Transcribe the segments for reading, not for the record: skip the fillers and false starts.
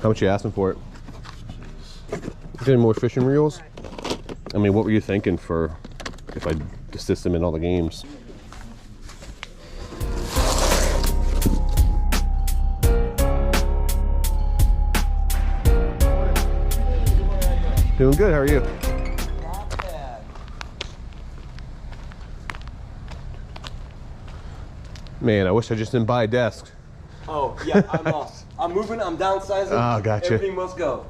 How much you asking for it? Getting more fishing reels? I mean, what were you thinking for if I assist them in all the games? Doing good, how are you? Not bad. Man, I wish I just didn't buy a desk. Oh, yeah, I'm moving, I'm downsizing. Oh, gotcha. Everything must go.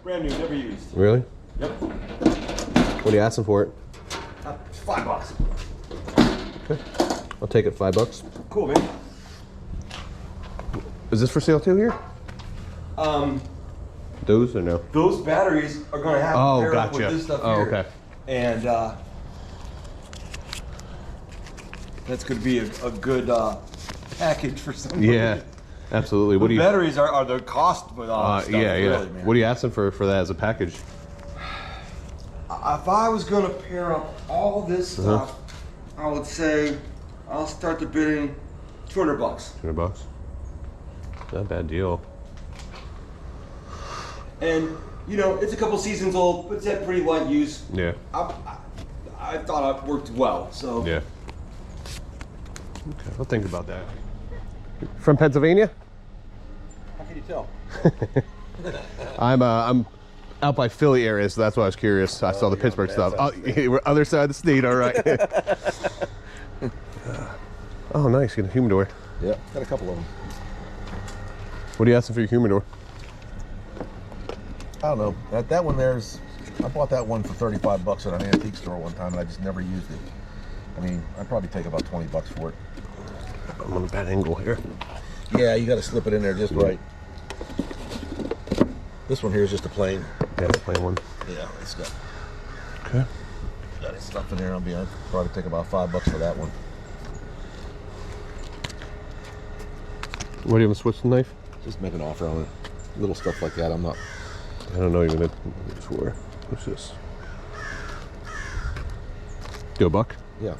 Brand new, never used. Really? Yep. What are you asking for it? $5. Okay. I'll take it, $5. Cool, man. Is this for sale too here? Those or no? Those batteries are gonna have to pair up with this stuff here. Oh, okay. And that's gonna be a good package for somebody. Yeah, absolutely. What do you? Batteries are the cost with all stuff, yeah. really, man. What are you asking for that as a package? If I was gonna pair up all this stuff, I would say I'll start the bidding $200. $200. Not a bad deal. And you know, it's a couple seasons old, but it's had pretty light use. Yeah. I thought it worked well, so. Yeah. Okay, I'll think about that. From Pennsylvania? How can you tell? I'm out by Philly area, so that's why I was curious. I saw the Pittsburgh stuff. Oh, we're other side of the state, all right. Oh, nice. Get a humidor. Yeah, got a couple of them. What are you asking for your humidor? I don't know. That one there's, I bought that one for 35 bucks at an antique store one time and I just never used it. I mean, I'd probably take about 20 bucks for it. I'm on a bad angle here. Yeah, you got to slip it in there just right. This one here is just a plain. Yeah, the plain one. Yeah, it's got Okay. its stuff in there. I'd probably take about $5 for that one. What do you have a Swiss knife? Just make an offer on it. Little stuff like that. I don't know even what it's for. What's this? Do $1? Yeah.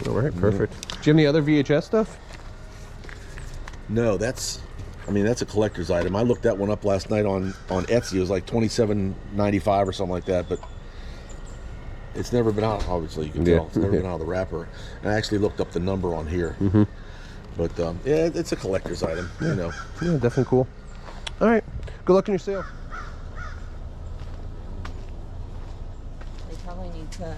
All right, perfect. Do you have any other VHS stuff? No, that's a collector's item. I looked that one up last night on Etsy. It was like $27.95 or something like that, but it's never been out, obviously, you can tell. It's never been out of the wrapper. And I actually looked up the number on here. But yeah, it's a collector's item, you know. Yeah, definitely cool. All right, good luck in your sale. They probably need to,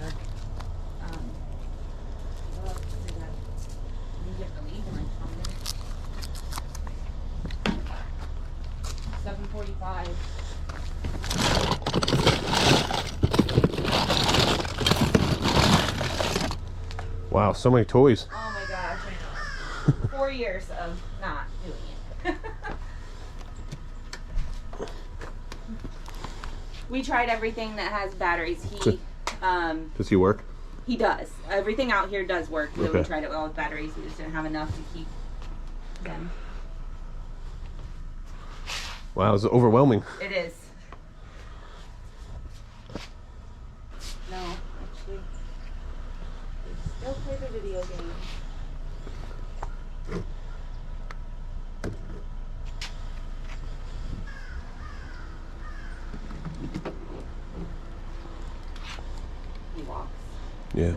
$7:45. Wow, so many toys. Oh my gosh, I know. 4 years of not doing it. We tried everything that has batteries. Does he work? He does. Everything out here does work. So we Okay. tried it all with batteries. We just didn't have enough to keep them. Wow, it's overwhelming. It is. No, actually, they still play the video game. He walks. Yeah.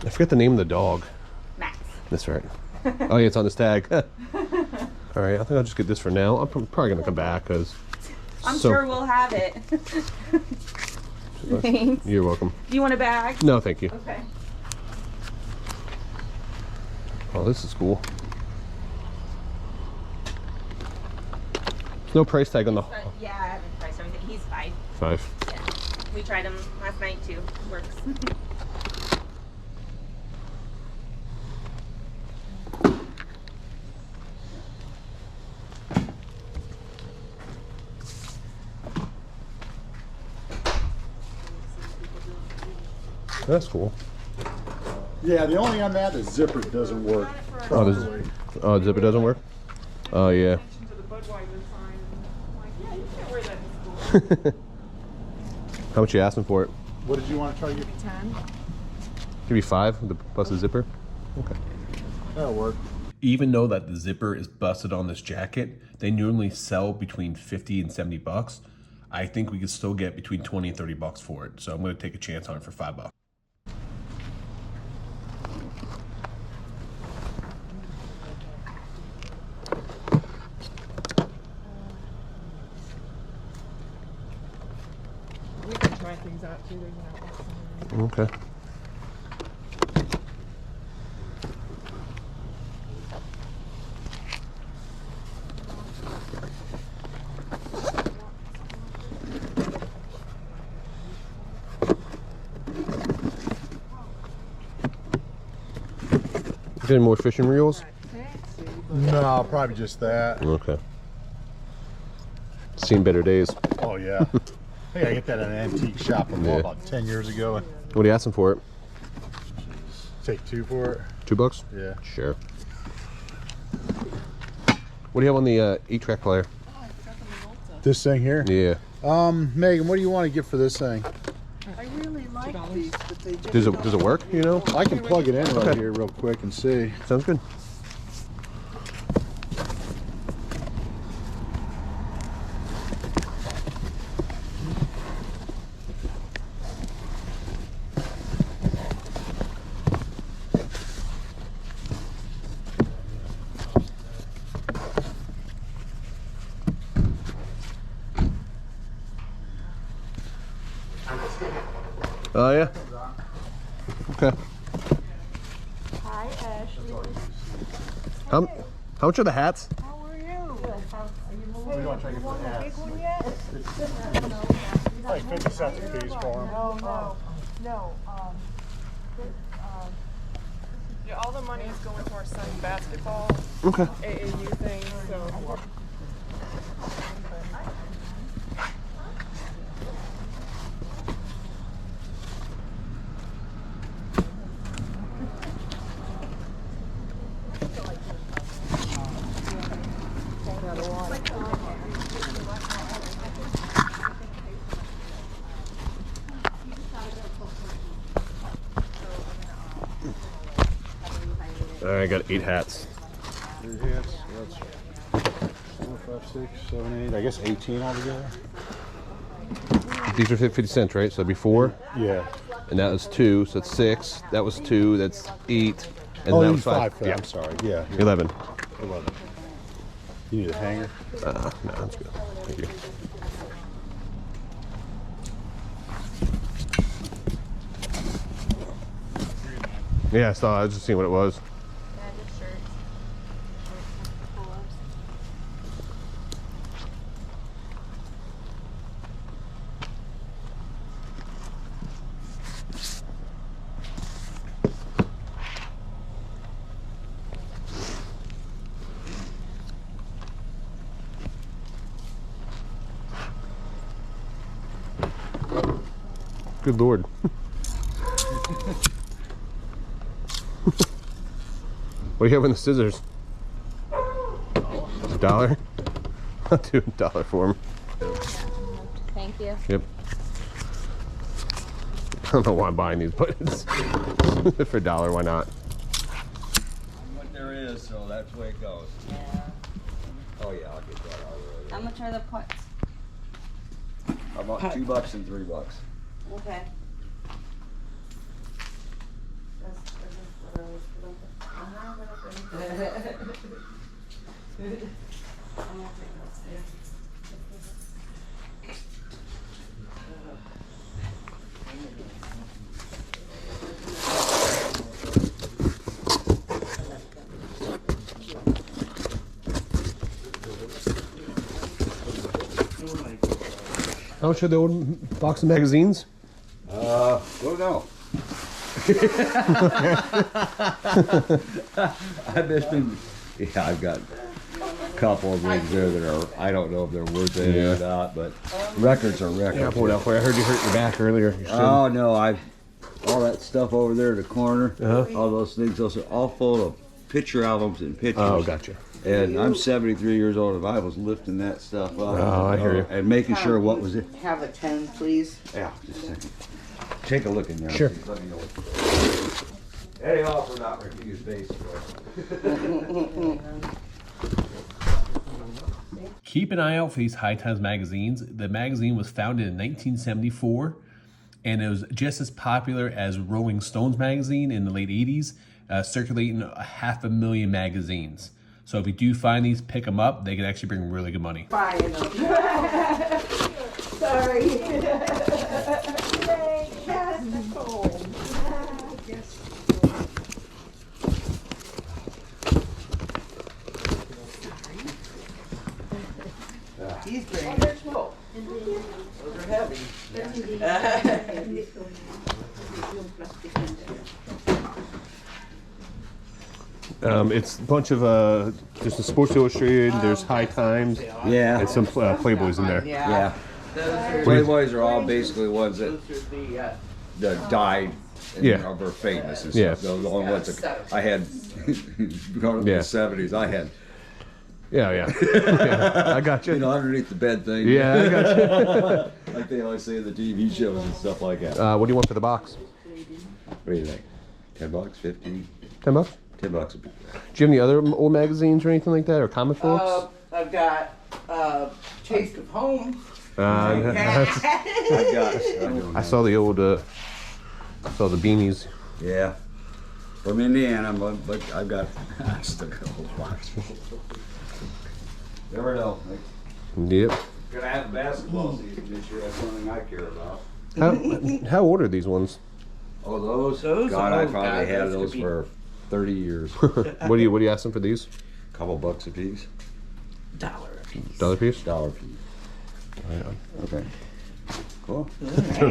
I forget the name of the dog. Max. That's right. Oh yeah, it's on this tag. All right, I think I'll just get this for now. I'm probably gonna come back because I'm sure we'll have it. Thanks. You're welcome. Do you want a bag? No, thank you. Okay. Oh, this is cool. There's no price tag on the. Yeah, I haven't priced everything. He's 5. 5. Yeah. We tried him last night too. Works. That's cool. Yeah, the only on that is zipper doesn't work. Oh, the zipper doesn't work? Oh, yeah. How much you asking for it? What did you want to try to get? 10. Give you 5 with the busted zipper. Okay. That'll work. Even though that the zipper is busted on this jacket, they normally sell between 50 and 70 bucks. I think we could still get between 20 and 30 bucks for it. So I'm going to take a chance on it for 5 bucks. We can try things out too. There's no Okay. Any more fishing reels? No, probably just that. Okay. Seen better days. Oh yeah. I think I get that at an antique shop about 10 years ago. What are you asking for it? Take 2 for it. $2? Yeah. Sure. What do you have on the 8-track player? This thing here? Yeah. Megan, what do you want to get for this thing? I really like these, but they just Does it work, you know? I can plug it in right here real quick and see. Sounds good. Oh yeah. Okay. Hi, Ashley. How much are the hats? How are you? Good. Are you moving? What do you want to try to get for The hats? big one yet? Like 50 cents a piece for them. No. Yeah, all the money is going to our son's basketball Okay. AAU thing, so. All right, I got 8 hats. 3 hits. That's 4, 5, 6, 7, 8. I guess 18 altogether. These are 50 cents, right? So that'd be 4. Yeah. And that was 2, so that's 6. That was 2, that's 8. And Oh, that you was need 5. 5. Yeah. I'm sorry. Yeah. 11. 11. You need a hanger? No, that's good. Thank you. Yeah, I saw. I was just seeing what it was. Yeah, just shirts. Pull-ups. Good Lord. What do you have in the scissors? $1? I'll do $1 for them. Thank you. Yep. I don't know why I'm buying these, but it's for $1. Why not? What there is, so that's the way it goes. Yeah. Oh yeah, I'll get that out of How much are the putts? How about $2 and $3? Okay. How much are the old box of magazines? Don't know. I've just been, yeah, I've got a couple of rings there that are, I don't know if they're worth it or not, but records are records. Yeah, pull it out for you. I heard you hurt your back earlier. You shouldn't. Oh no, all that stuff over there in the corner, all those things, those are all full of picture albums and pictures. Oh, gotcha. And I'm 73 years old, and I was lifting that stuff up. Oh, I hear you. And making sure what was it. Have a 10, please. Yeah, just a second. take a look in there. Sure. Please. Let me know what. Any offer not refused, basically. Keep an eye out for these High Times magazines. The magazine was founded in 1974, and it was just as popular as Rolling Stones magazine in the late 80s, circulating 500,000 magazines. So if you do find these, pick them up. They can actually bring really good money. Buying them. Sorry. He's great. They're small. Those are heavy. It's a bunch of just the Sports Illustrated. There's High Times Yeah. and some Playboys in there. Yeah. Those are, Playboys are all basically ones that those are the, that died and Yeah. are famous and Yeah. stuff. Those are the only ones that I had going to Yeah. the 70s. I had, Yeah. Yeah, I got you. you know, underneath the bed thing. Yeah, I got you. Like they always say in the TV shows and stuff like that. What do you want for the box? What do you think? $10, 15, $10. $10 a piece. Do you have any other old magazines or anything like that, or comic books? I've got Taste of Home. I I've got. saw the old, saw the beanies. Yeah. From Indiana, but I've got. I still got a whole box. Never know. Yep. Gonna have a basketball season this year. That's one thing I care about. How old are these ones? Oh, those? Those? God, I Oh, probably God, had those those could be- for 30 years. What do you asking for these? Couple bucks a piece. $1 a piece. $1 piece? $1 piece. Okay. Cool.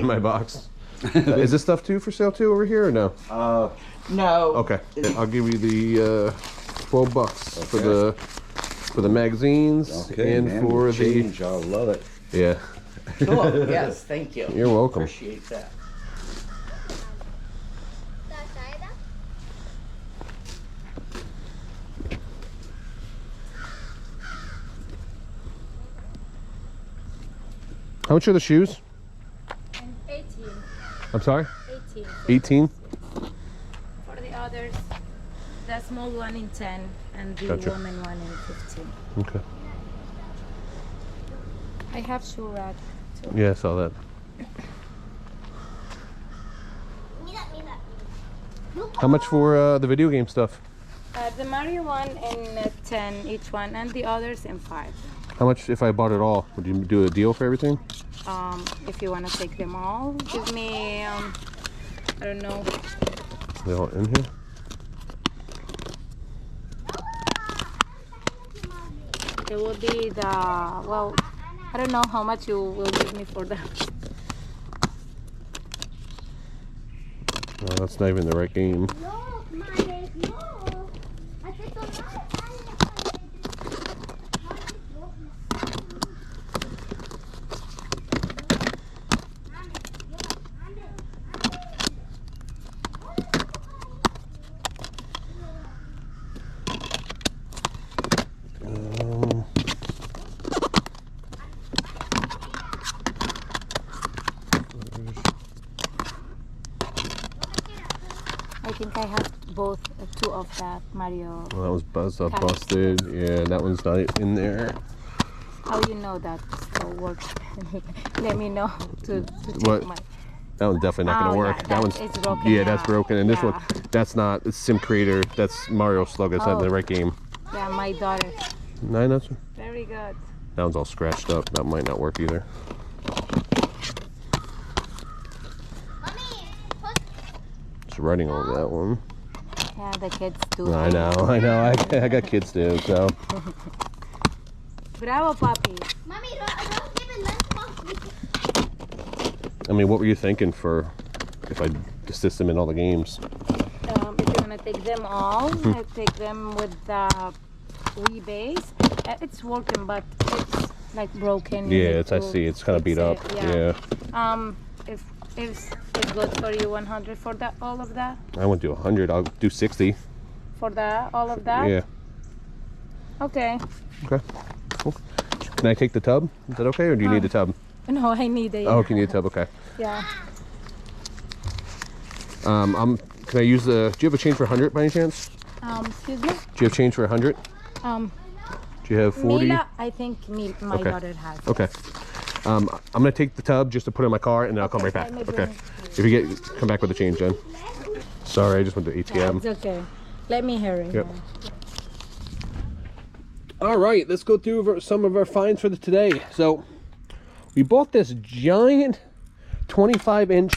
My box. Is this stuff too for sale too over here or no? No. Okay. I'll give you the $12 for the magazines Okay, and man, for change. I love it. yeah. Cool. Yes, thank you. You're welcome. Appreciate that. How much are the shoes? 18. I'm sorry? 18. 18? For the others, the small one in 10 and the Gotcha. woman one in 15. Okay. I have shoe rack too. Yeah, I saw that. How much for the video game stuff? The Mario one in 10 each one and the others in 5. How much if I bought it all? Would you do a deal for everything? If you want to take them all, give me, I don't know, They all in here? it will be the, well, I don't know how much you will give me for them. Oh, that's not even the right game. I think I have both, 2 of that Mario. Well, that was Buzz Up Okay. Busted. Yeah, that one's not in there. How you know that still works? Let me know to check What? my. That one's definitely not gonna Oh, work. yeah, that that one's is broken, yeah, that's yeah. broken. And this Yeah. one, that's not it's Sim Creator. That's Mario Slug. It's not the Oh. right game. Yeah, my daughter. Nine. That's Very good. that one's all scratched up. That might not work either. It's writing on that one. Yeah, the kids do. I know. I got kids too. So Bravo, papi. I mean, what were you thinking for if I assist them in all the games? If you're gonna take them all, I take them with the Wii base. It's working, but it's like broken. You Yeah, need it's I to see. It's kind of beat fix up. it, Yeah. If it's good for you, 100 for that, all of that, I won't do 100. I'll do 60. for that, all of that. Yeah. Okay. Okay. Cool. Can I take the tub? Is that okay, or do you need the tub? No, I need it. Oh, can you need the tub? Okay. Yeah. Can I use the? Do you have a change for 100 by any chance? Excuse me. Do you have change for 100? Do you have 40? Mila, I think my Okay. daughter has. Okay. I'm gonna take the tub just to put in my car, and then I'll come right back. let me bring Okay. it If you come back with the change then. Sorry, I just went to ATM. It's okay. Let me hurry. Yep. All right, let's go through some of our finds for today. So we bought this giant 25-inch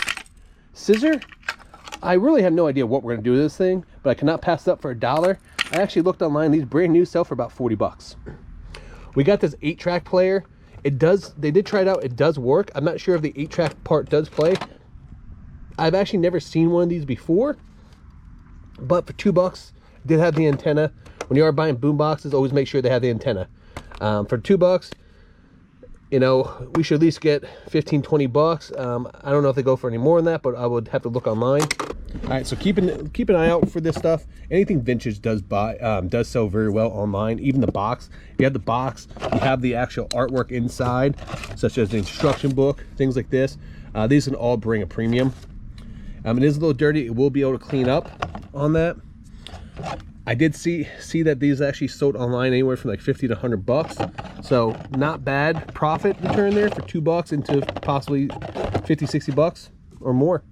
scissor. I really have no idea what we're gonna do with this thing, but I cannot pass it up for $1. I actually looked online. These brand new sell for about 40 bucks. We got this 8-track player. They did try it out. It does work. I'm not sure if the 8-track part does play. I've actually never seen one of these before, but for $2, it did have the antenna. When you are buying boom boxes, always make sure they have the antenna. For $2, you know, we should at least get 15, 20 bucks. I don't know if they go for any more than that, but I would have to look online. All right, so keep an eye out for this stuff. Anything vintage does sell very well online. Even the box. If you have the box, you have the actual artwork inside, such as the instruction book, things like this. These can all bring a premium. It is a little dirty. It will be able to clean up on that. I did see that these actually sold online anywhere from like 50 to 100 bucks. So not bad profit return there for $2 into possibly 50, 60 bucks or more.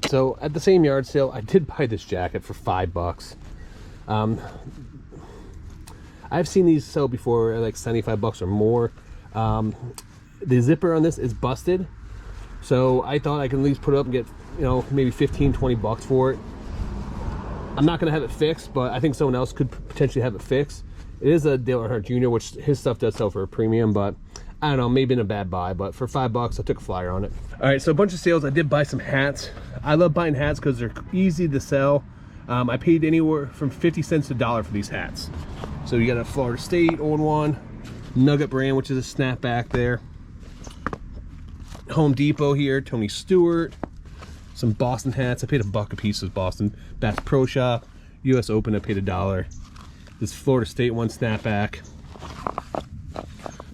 So at the same yard sale, I did buy this jacket for $5. I've seen these sell before at like 75 bucks or more. The zipper on this is busted. So I thought I could at least put it up and get, you know, maybe 15, 20 bucks for it. I'm not going to have it fixed, but I think someone else could potentially have it fixed. It is a Dale Earnhardt Jr., which his stuff does sell for a premium, but I don't know, maybe in a bad buy, but for $5, I took a flyer on it. All right, so a bunch of sales. I did buy some hats. I love buying hats because they're easy to sell. I paid anywhere from 50 cents to $1 for these hats. So you got a Florida State old one, Nugget brand, which is a snapback there. Home Depot here, Tony Stewart. Some Boston hats. I paid $1 a piece with Boston. Bass Pro Shop, US Open, I paid $1. This Florida State one snapback.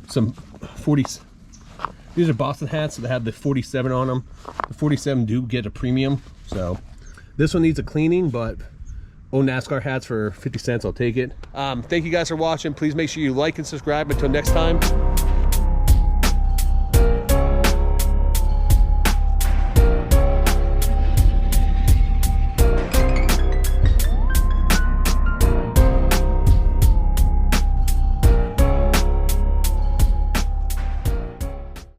Some 40s. These are Boston hats that have the 47 on them. The 47 do get a premium. So this one needs a cleaning, but old NASCAR hats for 50 cents, I'll take it. Thank you guys for watching. Please make sure you like and subscribe. Until next time.